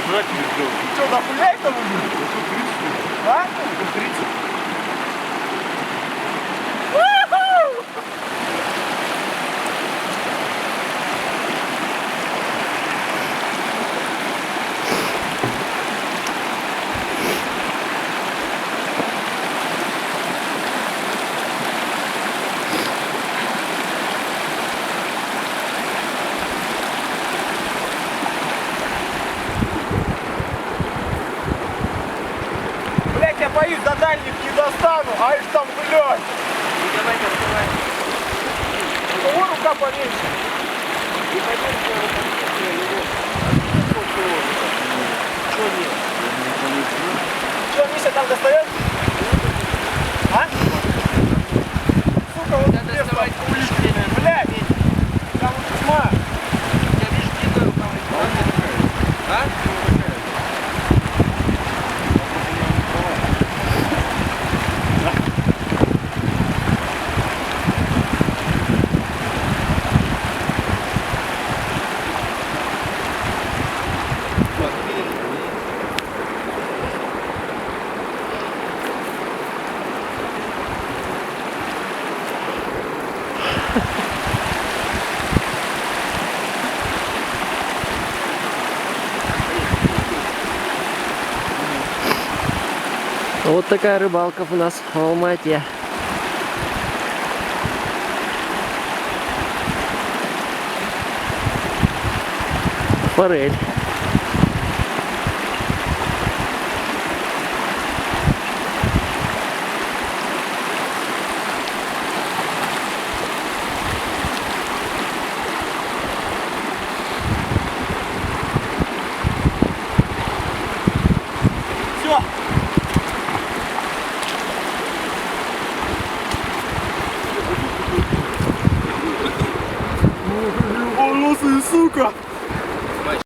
жрать не сделал. Что, нахуя это будет? Тут 30 штук. А? Тут 30. Блять, я боюсь, до дальних не достану, а их там, блядь. Ну давайте открываем. У кого рука поменьше? Вы поверьте, что нет? Что, Миша там достает? А? Сука, вот Надо здесь доставать там. уличные, Блядь, там тьма. Я вижу, кидаю рукавы. А? Вот такая рыбалка у нас в Алма-Ате. Форель. Все. О, сука!